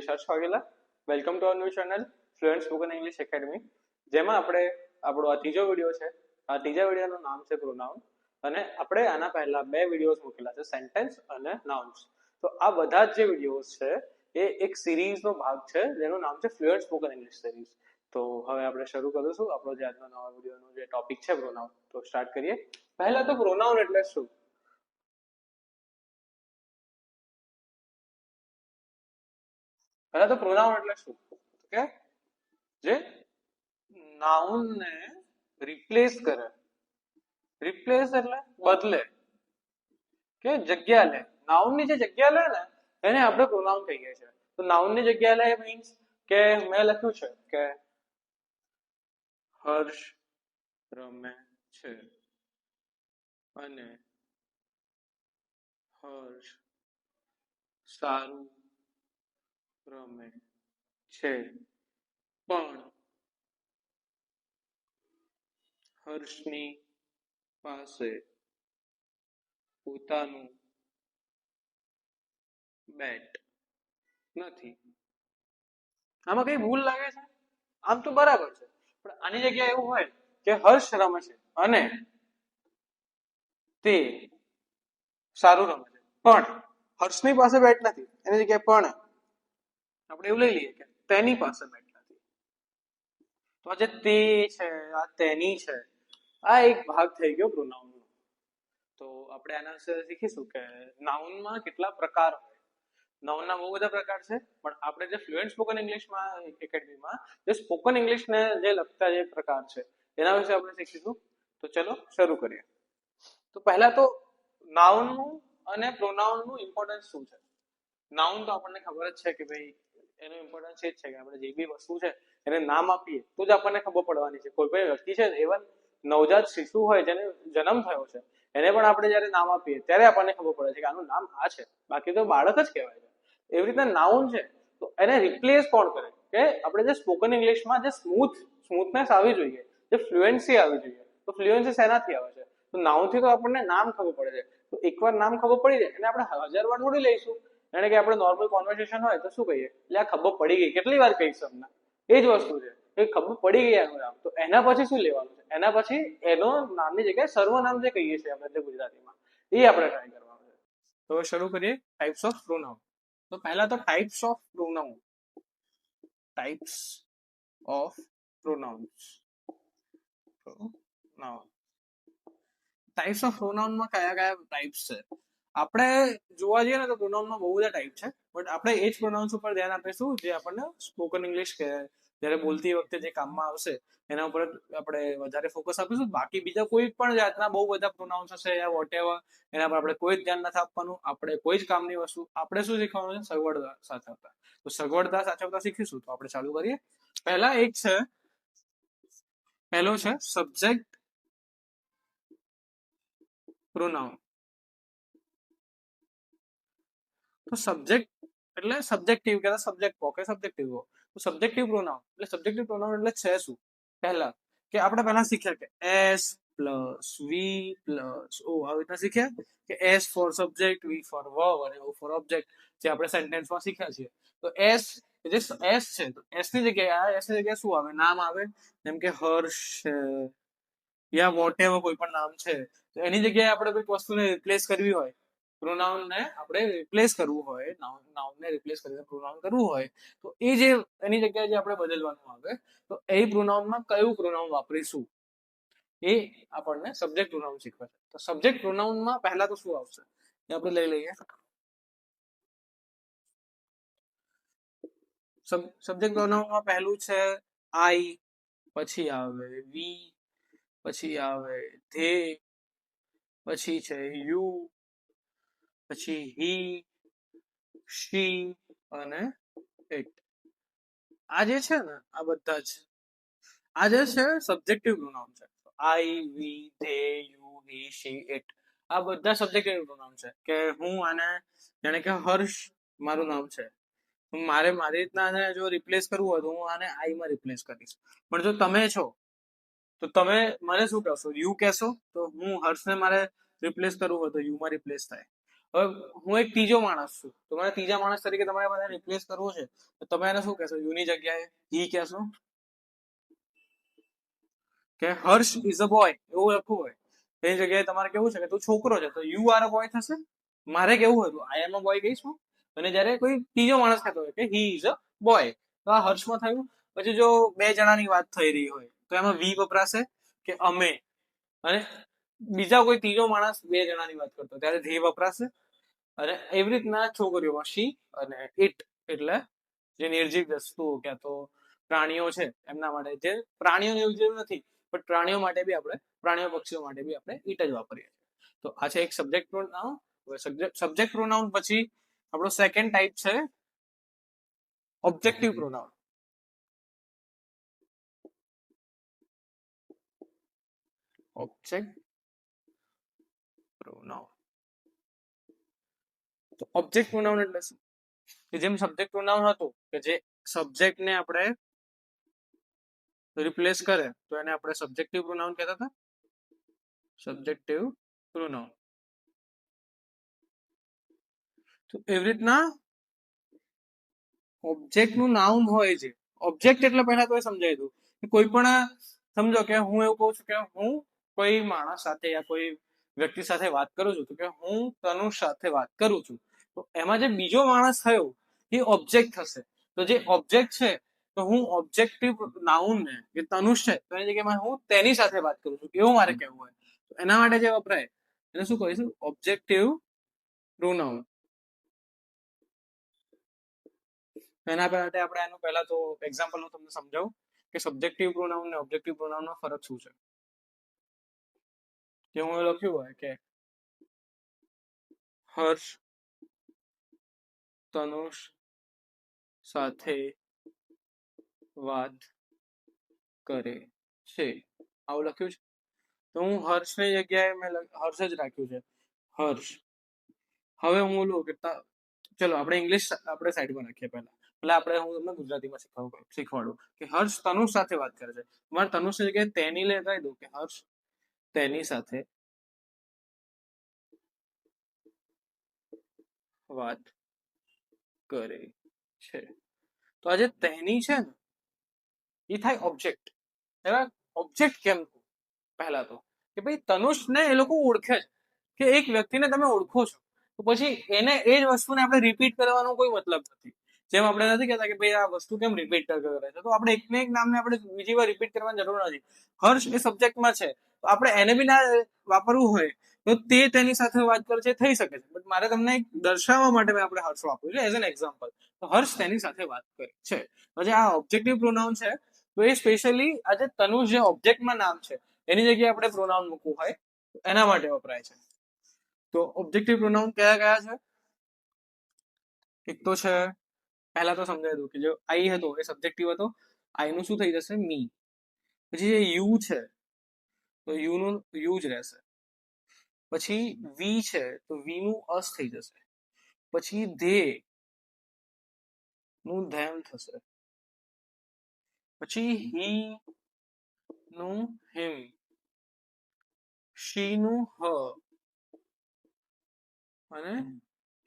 is Harsh Wagela. Welcome to our new channel fluent spoken English academy, જેમાં આપણે આપણો આ ત્રીજો વિડીયો છે. આ ત્રીજા વિડીયોનું નામ છે પ્રોનાઉન, અને આપણે આના પહેલા બે વિડીયોઝ મૂકેલા છે, સેન્ટેન્સ અને નાઉન્સ. તો આ બધા જ જે વિડીયોઝ છે એ એક સિરીઝનો ભાગ છે જેનું નામ છે ફ્લુએન્ટ સ્પોકન ઇંગ્લિશ સિરીઝ. તો હવે આપણે શરૂ કરીશું આપણો જે આજનો નવા વિડીયોનો જે ટોપિક છે પ્રોનાઉન. તો સ્ટાર્ટ કરીએ. પહેલા તો પ્રોનાઉન એટલે શું? પહેલા તો પ્રોનાઉન એટલે શું કે જે નાઉન ને રિપ્લેસ કરે. રિપ્લેસ એટલે બદલે કે જગ્યા લે. નાઉન ની જે જગ્યા લે ને એને આપણે પ્રોનાઉન કહીએ છીએ. તો નાઉન ની જગ્યા લે મીન્સ કે મેં લખ્યું છે કે હર્ષ રમે છે અને હર્ષ સારું રમે છે, પણ હર્ષની પાસે પોતાનું બેટ નથી. આમાં કઈ ભૂલ લાગે છે? આમ તો બરાબર છે, પણ આની જગ્યાએ એવું હોય કે હર્ષ રમે છે અને તે સારું રમે છે, પણ હર્ષની પાસે બેટ નથી. એની જગ્યાએ પણ આપણે એવું લઈ લઈએ કે તેની પાસે બેટ નથી. તો આ જે તે છે, આ તેની છે, આ એક ભાગ થઈ ગયો પ્રોનાઉનનો. તો આપણે આના વિશે શીખીશું કે નાઉનમાં કેટલા પ્રકાર હોય. નાઉનના બહુ બધા પ્રકાર છે, પણ આપણે જે ફ્લુએન્ટ સ્પોકન ઇંગ્લિશમાં એકેડમીમાં જે સ્પોકન ઇંગ્લિશને જે લગતા જે પ્રકાર છે એના વિશે આપણે શીખીશું. તો ચલો શરૂ કરીએ. તો પહેલા તો નાઉનનું અને પ્રોનાઉનનું ઇમ્પોર્ટન્સ શું છે. નાઉન તો આપણને ખબર જ છે કે ભાઈ એનું ઇમ્પોર્ટન્સ એ જ છે કે આપણે જે બી વસ્તુ છે એને નામ આપીએ તો જ આપણને ખબર પડવાની છે. કોઈ પણ વ્યક્તિ છે, ઇવન નવજાત શિશુ હોય જેને જન્મ થયો છે, એને પણ આપણે જયારે નામ આપીએ ત્યારે આપણને ખબર પડે છે કે આનું નામ આ છે, બાકી તો બાળક જ કહેવાય છે. એવી રીતે નાઉન છે તો એને રિપ્લેસ કોણ કરે કે આપણે જે સ્પોકન ઇંગ્લિશમાં જે સ્મૂથનેસ આવી જોઈએ, જે ફ્લુએન્સી આવી જોઈએ. તો ફ્લુએન્સી શેનાથી આવે છે? તો નાઉનથી તો આપણને નામ ખબર પડે છે. તો એકવાર નામ ખબર પડી જાય એને આપણે 1000 વાર થોડી લઈશું. એને કે આપણે નોર્મલ કોન્વર્સેશન હોય તો શું કહીએ, એટલે આ ખબર પડી ગઈ. કેટલી વાર કહીશું અમને? એ જ વસ્તુ છે કે ખબર પડી ગઈ એનું નામ. તો એના પછી શું લેવાનું છે? એના પછી એનો નામની જગ્યાએ સર્વનામ જે કહીએ છીએ આપણે ગુજરાતીમાં, એ આપણે ટ્રાય કરવાનું છે. તો શરૂ કરીએ ટાઈપ્સ ઓફ પ્રોનાઉન. તો પહેલા તો types of pronoun. Types of pronouns. Types of પ્રોનાઉનમાં કયા કયા ટાઈપ્સ છે? આપણે જોવા જઈએ ને તો પ્રોનાઉનમાં બહુ બધા ટાઈપ છે, બટ આપણે એ જ પ્રોનાઉન્સ ઉપર ધ્યાન આપીશું જે આપણને સ્પોકન ઇંગ્લિશ કે જ્યારે બોલતી વખતે જે કામમાં આવશે એના ઉપર આપણે વધારે ફોકસ આપીશું. બાકી બીજા કોઈ પણ જાતના બહુ બધા પ્રોનાઉન્સ હશે યા વોટેવર, એના પર આપણે કોઈ જ ધ્યાન નથી આપવાનું. આપણે કોઈ જ કામની વસ્તુ આપણે શું શીખવાનું છે? સગવડતા સાચવતા. તો સગવડતા સાચવતા શીખીશું. તો આપણે ચાલુ કરીએ. પહેલા એક છે, પહેલો છે સબ્જેક્ટ પ્રોનાઉન. તો સબ્જેક્ટ એટલે સબ્જેક્ટિવ કે સબ્જેક્ટ કહો કે સબ્જેક્ટિવ કહો. તો સબ્જેક્ટિવ પ્રોનાઉન એટલે સબ્જેક્ટિવ પ્રોનાઉન એટલે છે શું? પહેલા કે આપણે પહેલા શીખ્યા કે S plus V plus O, આવી રીતના શીખ્યા કે S for subject, V for verb અને ઓ ફોર ઓબ્જેક્ટ, જે આપણે સેન્ટેન્સમાં શીખ્યા છીએ. તો એસ જે એસ છે, તો એસ ની જગ્યાએ શું આવે? નામ આવે. જેમ કે હર્ષ છે યા વોટેવર કોઈ પણ નામ છે, તો એની જગ્યાએ આપણે કોઈ વસ્તુને રિપ્લેસ કરવી હોય, પ્રોનાઉનને આપણે રિપ્લેસ કરવું હોય, નાઉનને રિપ્લેસ કરીને પ્રોનાઉન કરવું હોય, તો એ જે એની જગ્યાએ જે આપણે બદલવાનું આવે, તો એ પ્રોનાઉનમાં કયું પ્રોનાઉન વાપરીશું એ આપણને સબ્જેક્ટ પ્રોનાઉન શીખવે છે. તો સબ્જેક્ટ પ્રોનાઉનમાં પહેલા તો શું આવશે એ આપણે લઈ લઈએ. સબ્જેક્ટ પ્રોનાઉનમાં પહેલું છે આઈ, પછી આવે વી, પછી આવે ધે, પછી છે યુ, પછી હી, શી અને ઇટ. આ જે છે ને, આ બધા જ આ જે છે સબ્જેક્ટિવ પ્રોનાઉન છે. I, we, they, you, he, she, it, આ બધા સબ્જેક્ટિવ પ્રોનાઉન છે. કે હું આને જાણે કે હર્ષ મારું નામ છે, મારે મારી રીતના આને જો રિપ્લેસ કરવું હોય તો હું આને આઈ માં રિપ્લેસ કરીશ. પણ જો તમે છો તો તમે મને શું કહેશો? યુ કહેશો. તો હું હર્ષને મારે રિપ્લેસ કરવું હોય તો યુ માં રિપ્લેસ થાય. હવે હું એક ત્રીજો માણસ છું, તો મને ત્રીજા માણસ તરીકે તમારે મને રિપ્લેસ કરવો છે, તો તમે એને શું કહેશો? યુની જગ્યાએ હી કહેશો કે હર્ષ ઇઝ અ બોય એવું લખવું હોય એની જગ્યાએ તમારે કેવું છે કે તું છોકરો છે, તો યુ આર અ બોય થશે. મારે કેવું હતું આઈ એમ અ બોય કહીશું. અને જયારે કોઈ ત્રીજો માણસ કહેતો હોય કે હી ઇઝ અ બોય, તો આ હર્ષમાં થયું. પછી જો બે જણાની વાત થઈ રહી હોય તો એમાં વી વપરાશે કે અમે, અને બીજા કોઈ ત્રીજો માણસ બે જણાની વાત કરતો ત્યારે ધે વપરાશે. અને એવી રીતના છોકરીઓમાં શી અને ઇટ, એટલે જે નિર્જીવ વસ્તુઓ ક્યાં તો પ્રાણીઓ છે એમના માટે, જે પ્રાણીઓ નિર્જીવ નથી પણ પ્રાણીઓ માટે બી આપણે, પ્રાણીઓ પક્ષીઓ માટે બી આપણે ઇટ જ વાપરીએ. તો આ છે એક સબ્જેક્ટ પ્રોનાઉન. સબ્જેક્ટ પ્રોનાઉન પછી આપણો સેકન્ડ ટાઈપ છે ઓબ્જેક્ટિવ પ્રોનાઉન. ઓબ્જેક્ટ પ્રોનાઉન, તો ઓબ્જેક્ટ પ્રોનાઉન એટલે શું? કે જેમ સબ્જેક્ટ પ્રોનાઉન હતું કે જે સબ્જેક્ટને આપણે રિપ્લેસ કરે તો એને આપણે સબ્જેક્ટિવ પ્રોનાઉન કહેતા હતા. Subjective pronoun. તો એવી રીતના ઓબ્જેક્ટ નું નાઉન હોય છે. ઓબ્જેક્ટ એટલે પહેલા તો એ સમજાવી દઉં કે કોઈ પણ, સમજો કે હું એવું કહું છું કે હું કોઈ માણસ સાથે યા કોઈ વ્યક્તિ સાથે વાત કરું છું, તો કે હું તનુષ સાથે વાત કરું છું, તો એમાં જે બીજો માણસ થયો એ ઓબ્જેક્ટ થશે. તો જે ઓબ્જેક્ટ છે, તો હું ઓબ્જેક્ટિવ નાઉન ને જે તનુષ છે તો એની જગ્યાએ હું તેની સાથે વાત કરું છું એવું મારે કહેવું હોય, તો એના માટે જે વપરાય એને શું કહીશું? Objective pronoun. એના માટે આપણે એનું પહેલા તો એક્ઝામ્પલ હું તમને સમજાવું કે સબ્જેક્ટિવ પ્રોનાઉન ને ઓબ્જેક્ટિવ પ્રોનાઉન નો ફરક શું છે. કે હું લખ્યું હોય કે હર્ષ તનુષ સાથે વાત કરે છે, આવું લખ્યું છે. તો હું હર્ષની જગ્યાએ મેં હર્ષ જ રાખ્યું છે, હર્ષ. હવે હું બોલું કે ચલો આપણે ઇંગ્લિશ આપણે સાઈડમાં રાખીએ પહેલા, એટલે આપણે હું તમને ગુજરાતીમાં શીખવાડું કે હર્ષ તનુષ સાથે વાત કરે છે. મારે તનુષની જગ્યાએ તેની લે કહી દઉં કે હર્ષ તેની સાથે વાત કરે છે. તો આજે તેની છે ને એ થાય ઓબ્જેક્ટ. એવા ઓબ્જેક્ટ કેમ? પહેલા તો કે ભાઈ તનુષને એ લોકો ઓળખે છે કે એક વ્યક્તિને તમે ઓળખો છો, તો પછી એને એ જ વસ્તુને આપણે રિપીટ કરવાનો કોઈ મતલબ નથી. જેમ આપણે નથી કહેતા કે ભાઈ આ વસ્તુ કેમ રિપીટ કરે છે, તો આપણે એકને એક નામને આપણે બીજી વાર રિપીટ કરવાની જરૂર નથી. હર્ષ એ સબ્જેક્ટમાં છે, તો આપણે એને બી ના વાપરવું હોય તો તે તેની સાથે વાત કરે છે થઈ શકે છે, બટ મારે તમને એક દર્શાવવા માટે મેં આપણે હર્ષ વાપર્યું છે એઝ એન એક્ઝામ્પલ. તો હર્ષ તેની સાથે વાત કરે છે. પછી આ ઓબ્જેક્ટિવ પ્રોનાઉન છે, તો એ સ્પેશિયલી આજે તનુષ જે ઓબ્જેક્ટમાં નામ છે એની જગ્યાએ આપણે પ્રોનાઉન મૂકવું હોય એના માટે વપરાય છે. તો ઓબ્જેક્ટિવ પ્રોનાઉન કયા કયા છે? એક તો છે, પહેલા તો સમજાવી દઉં કે જો આઈ હતો એ સબ્જેક્ટિવ હતો, આઈ નું શું થઈ જશે? મી. પછી જે યુ છે તો યુ નું યુ જ રહેશે. પછી વી છે તો વી નું અસ થઈ જશે. પછી ધે નું ધેમ થશે. પછી હી નું હિમ, શી નું હ, અને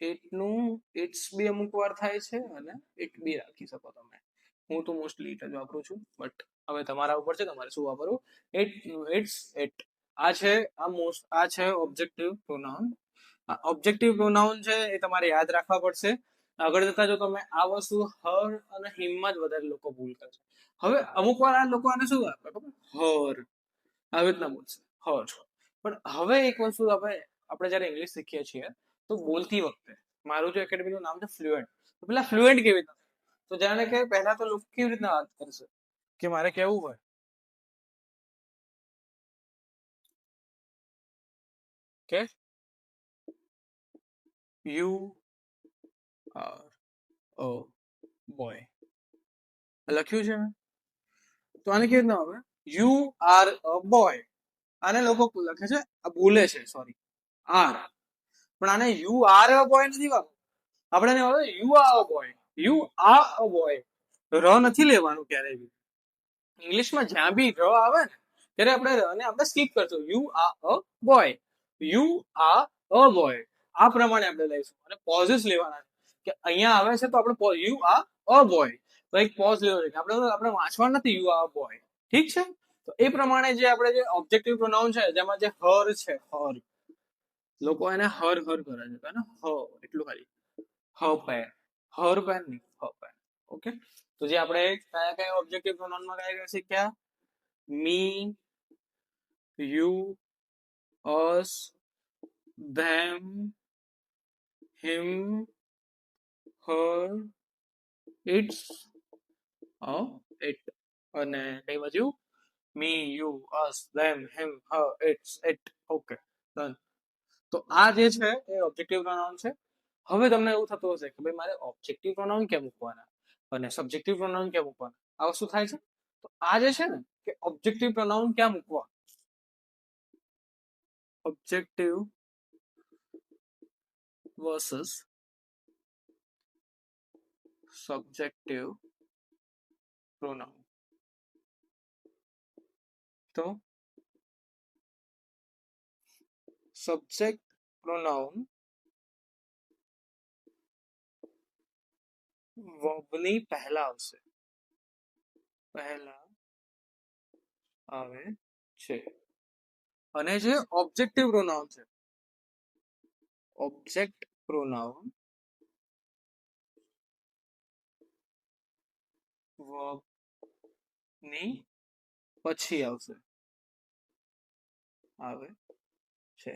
ઇટ નું ઇટ્સ બી અમુક વાર થાય છે, અને ઇટ બી રાખી શકો તમે. હું તો મોસ્ટલી ઇટ જ વાપરું છું, બટ હવે તમારા ઉપર છે તમારે શું વાપરવું. It, its, it. આ છે આ છે ઓબ્જેક્ટિવ પ્રોનાઉન. ઓબ્જેક્ટિવ પ્રોનાઉન છે એ તમારે યાદ રાખવા પડશે. આગળ જતા જો તમે આ વસ્તુ હર અને હિમમાં જ વધારે લોકો ભૂલ કરે છે. હવે અમુક વાર આ લોકો આને શું વાપરે ખબર? હર, આવી રીતના બોલશે હર. પણ હવે એક વસ્તુ આપણે જયારે ઇંગ્લિશ શીખીએ છીએ તો બોલતી વખતે, મારું જો એકેડમીનું નામ છે ફ્લુએન્ટ, તો પેલા ફ્લુએન્ટ કેવી રીતના? તો જાણે કે પહેલા તો લોકો કેવી રીતના વાત કરશે કે મારે કેવું હોય કે યુ આર અ બોય, લખ્યું છે મેં. તો આને કેવી રીતના આવે? You are a boy. આને લોકો લખે છે, બોલે છે સોરી, આર. પણ આને યુ આર અ બોય નથી વાપરવું. આપણે એને આવે you are a boy, you are a boy. ર નથી લેવાનું ક્યારેય બી. ઇંગ્લિશમાં જ્યાં બી ર આવે ને ત્યારે આપણે રને આપણે સ્કીપ કરશું. You are a boy, you are a boy. આ પ્રમાણે આપણે લઈશું અને પોઝિસ લેવાના છે કે અહીંયા આવે છે તો આપણે યુ આર અ બોય, તો એક પોઝ લેવો છે કે આપણે વાંચવા નથી યુ આર અ બોય, ઠીક છે. તો એ પ્રમાણે જે આપણે જે ઓબ્જેક્ટિવ પ્રોનાઉન છે જેમાં જે હર છે, હર, લોકો એને હર હર કરે છે ને, હ એટલું ખાલી, હ પેન, હર પેન નહીં, હ પેન. ઓકે, તો જે આપણે કયા કયા ઓબ્જેક્ટિવ પ્રોનાઉનમાં કયા કયા શીખ્યા? Me, you, us, them, him, her, its, it. અને કઈ બાજુ? Me, you, us, them, him, her, its, it. Okay, done. તો આ જે છે એ ઓબ્જેક્ટિવ પ્રોનાઉન છે. હવે તમને એવું થતું હશે કે ભાઈ મારે ઓબ્જેક્ટિવ પ્રોનાઉન ક્યાં મૂકવાના અને સબ્જેક્ટિવ પ્રોનાઉન ક્યાં મૂકવાના, આ વસ્તુ થાય છે. તો આ જે છે ને કે ઓબ્જેક્ટિવ પ્રોનાઉન ક્યાં મૂકવા, ઓબ્જેક્ટિવ વર્સસ સબ્જેક્ટિવ પ્રોનાઉન. તો સબ્જેક્ટ પ્રોનાઉન વર્બની પહેલા આવશે, પહેલા આવે છે. અને જે ઓબ્જેક્ટિવ પ્રોનાઉન છે, ઓબ્જેક્ટ પ્રોનાઉન વર્બ ની પછી આવશે, આવે છે.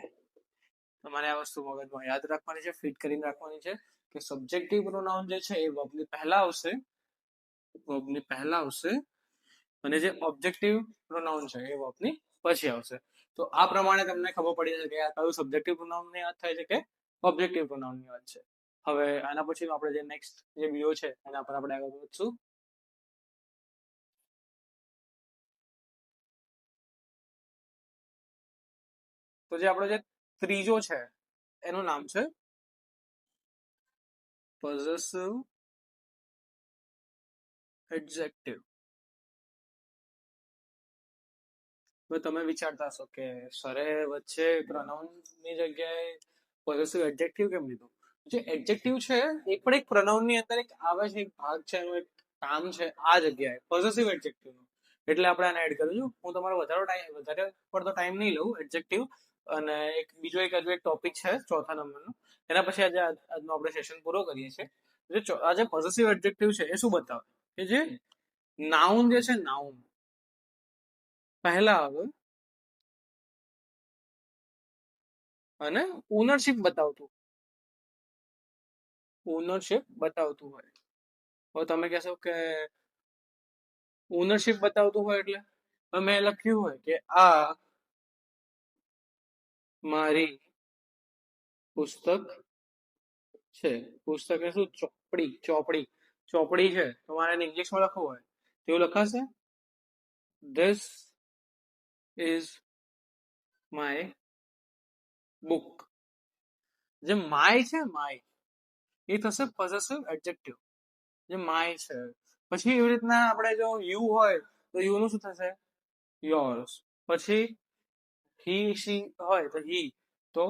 તમારે આ વસ્તુ મગજમાં યાદ રાખવાની છે, ફિટ કરીને રાખવાની છે કે સબ્જેક્ટિવ પ્રોનાઉન જે છે એ વર્બની પહેલા આવશે, વર્બની પહેલા આવશે અને જે ઓબ્જેક્ટિવ પ્રોનાઉન છે એ વર્બની પછી આવશે. તો આ પ્રમાણે તમને ખબર પડી જશે કે આ કયું સબ્જેક્ટિવ પ્રોનાઉન ની વાત થાય છે કે ઓબ્જેક્ટિવ પ્રોનાઉન ની વાત છે. હવે આના પછી આપણે જે નેક્સ્ટ જે વિડિયો છે એના પર આપણે આગળ વધશું. તો જે આપણો જે ત્રીજો છે એનું નામ છે પોઝેસિવ એડજેક્ટિવ. હવે તમે વિચારતા હશો કે સરે વચ્ચે પ્રોનાઉન ની જગ્યાએ પોઝેસિવ એડજેક્ટિવ કેમ લીધું? જે એડજેક્ટિવ છે એ પણ એક પ્રોનાઉન ની અંદર એક આવે છે, એક ભાગ છે, એનું એક કામ છે આ જગ્યાએ પોઝેસિવ એડજેક્ટિવ નું, એટલે આપણે આને એડ કર્યું. હું તમારો વધારે પડતો ટાઈમ નહીં લઉં. એડજેક્ટિવ અને એક બીજો એક હજુ એક ટોપિક છે ચોથા નંબરનો, એના પછી આજે આજનો આપણે સેશન પૂરો કરીએ છીએ. આ જે પોઝેસિવ એડજેક્ટિવ છે એ શું બતાવે કે જે નાઉન જે છે, નાઉન પહેલા આવે અને ઓનરશિપ બતાવતું, ઓનરશિપ બતાવતું હોય. હવે તમે કહેશો કે ઓનરશિપ બતાવતું હોય એટલે મેં લખ્યું હોય કે આ મારી પુસ્તક છે. પુસ્તક એ શું? ચોપડી, ચોપડી, ચોપડી છે. તમારે એને ઇંગ્લિશમાં લખવું હોય તેવું લખાશે, ધીસ ઇઝ માય બુક. જે માય છે, માય એ થશે પોઝેસિવ એડજેક્ટિવ, જે માય છે. પછી એવી રીતના આપણે જો યુ હોય તો યુ નું શું થશે? યોર્સ. પછી હી શી હોય તો હી, તો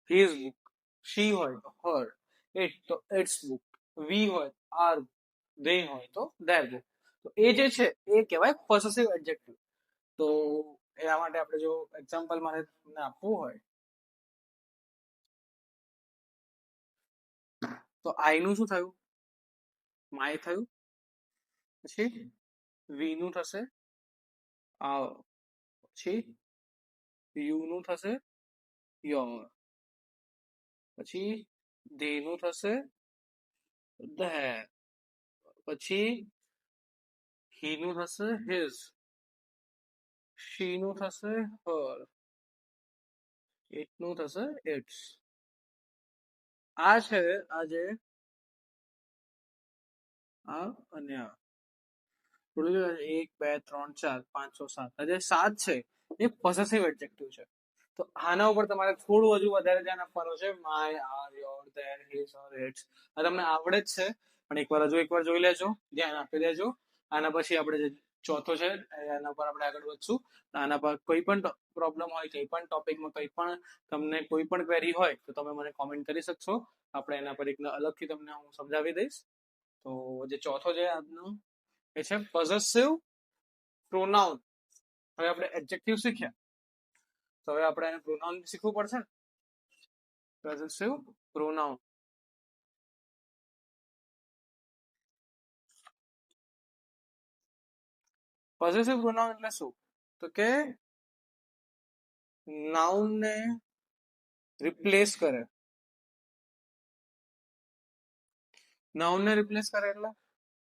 હિઝ બુક. શી હોય તો હર, ઇટ તો ઇટ્સ બુક, વી હોય આર, ધે હોય તો ધેર બુક. તો એ જે છે એ કહેવાય પોઝેસિવ એડજેક્ટિવ. તો એના માટે આપણે જો એક્ઝામ્પલ મારે તમને આપવું હોય તો આઈ નું શું થયું? માય થયું. પછી વી નું થશે આર, પછી યુ નું થશે યોર, પછી ધે નું થશે ધેર, પછી હી નું થશે હિઝ, શી નું થશે હર, ઇટ નું થશે ઇટ્સ. આ છે આજે આ અને આ 1 2 3 4 5 6 7, આજે 7 છે એ પોઝેસિવ એડજેક્ટિવ છે. તો આના ઉપર તમારે થોડું હજુ વધારે ધ્યાન આપવાનું છે. My, our, your, their, his, her, its આ તમને આવડે જ છે, પણ એકવાર જોઈ લેજો, ધ્યાન આપી દેજો. આના પછી આપણે ચોથો છે એના પર આપણે આગળ વધશું. આના પર કોઈ પણ પ્રોબ્લેમ હોય, કોઈ પણ ટોપિકમાં કોઈ પણ તમને કોઈ પણ ક્વેરી હોય તો તમે મને કોમેન્ટ કરી શકશો. આપણે એના પર એક અલગથી તમને હું સમજાવી દઈશ. તો જે ચોથો છે આજનો એ છે પોઝેસિવ પ્રોનાઉન. હવે આપણે એડજેક્ટિવ શીખ્યા, તો હવે આપણે એને પ્રોનાઉન શીખવું પડશે ને. Possessive pronoun. પોઝેસિવ પ્રોનાઉન એટલે શું? તો કે નાઉન ને રિપ્લેસ કરે. નાઉન ને રિપ્લેસ કરે એટલે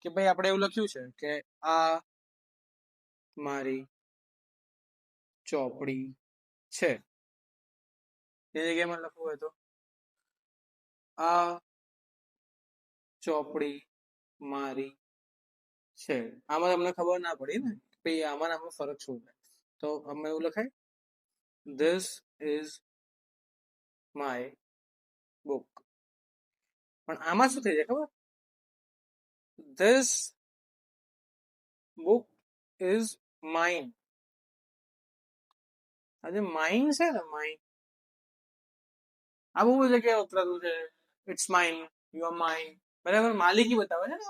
કે ભાઈ આપણે એવું લખ્યું છે કે આ મારી ચોપડી છે. એ જગ્યામાં લખવું હોય તો આ ચોપડી મારી છે. આમાં તમને ખબર ના પડી ને ભાઈ આમાં આમાં ફરક શું છે. તો અમે એવું લખાય ધીસ ઇઝ માય બુક. પણ આમાં શું થઈ જાય ખબર? This book is mine. આ જે માઇન છે ને, માઇન આ બહુ જગ્યાએ વપરાતું છે. It's mine, you are mine, બરાબર. માલિકી બતાવે છે ને,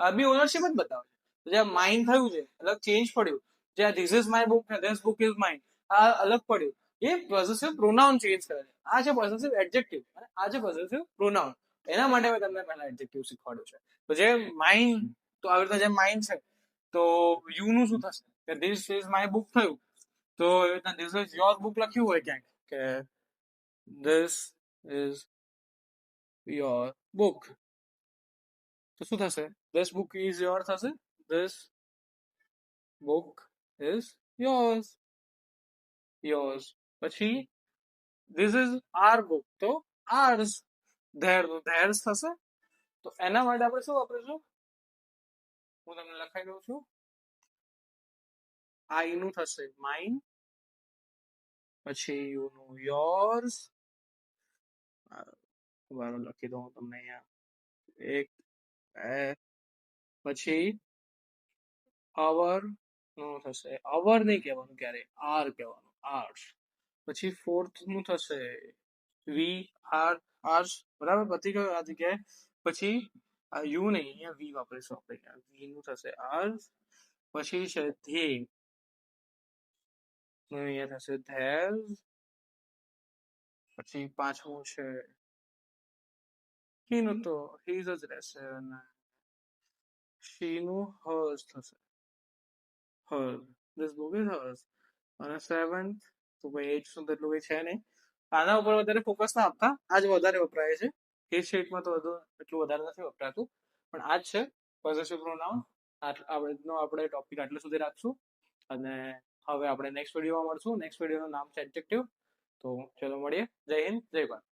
આ બી ઓનરશિપ જ બતાવે છે. જે માઇન થયું છે અલગ ચેન્જ પડ્યું. જે this is my book, this book is mine, આ અલગ પડ્યું. એ પોઝેસિવ પ્રોનાઉન ચેન્જ કરે છે. આ છે પોઝેસિવ એડજેક્ટિવ અને આ છે પોઝેસિવ પ્રોનાઉન. એના માટે મેં તમને પહેલા એડજેક્ટિવ શીખવાડ્યું છે. તો જે માઇન, તો આવી રીતે જે માઇન છે તો યુ નું શું થશે કે ધીસ ઇઝ માય બુક થયું. તો એવી રીતના ધીસ ઇઝ યોર બુક લખ્યું હોય ક્યાંક કે ધીસ ઇઝ યોર બુક, તો શું થશે? ધીસ બુક ઇઝ યોર થશે. This book is yours. Yours. પછી ધીસ ઇઝ આર બુક, તો આર્સ. ધેર્સ થશે. તો એના માટે આપણે શું વાપરીશું? હું તમને લખાઈ દઉં છું. આઈ નું થશે માઇન, પછી યુ નું યોર્સ. લખી દઉં તમને અહીંયા એક, પછી અવર નું થશે, અવર નહીં કહેવાનું ક્યારે, આર કહેવાનું, આર્સ. પછી ફોર્થ નું થશે વી આર, આર્સ, બરાબર. પછી કયો આ જગ્યાએ પછી યુ નહીં, અહીંયા વી વાપરીશું આપણે. વી નું થશે આર્સ. પછી છે ધે, અહીંયા થશે ધેર્સ. પછી પાંચમું છે હી નું, તો હીઝ જ રહેશે અને શી નું હર્સ થશે. હર, ધીસ બુક ઇઝ હર્સ. અને સેવન્થ તો ભાઈ એજ શું એટલું કઈ છે નહીં. આના ઉપર વધારે ફોકસ ના આપતા, આજ વધારે વપરાય છે. એ શીટમાં તો વધુ એટલું વધારે નથી વપરાતું, પણ આજ છે પોઝેસિવ પ્રોનાઉન. આજનો આપણે ટોપિક આટલા સુધી રાખશું અને હવે આપણે નેક્સ્ટ વિડીયોમાં મળશું. નેક્સ્ટ વિડીયોનું નામ છે એડજેક્ટિવ. તો ચલો મળીએ. જય હિન્દ, જય ભારત.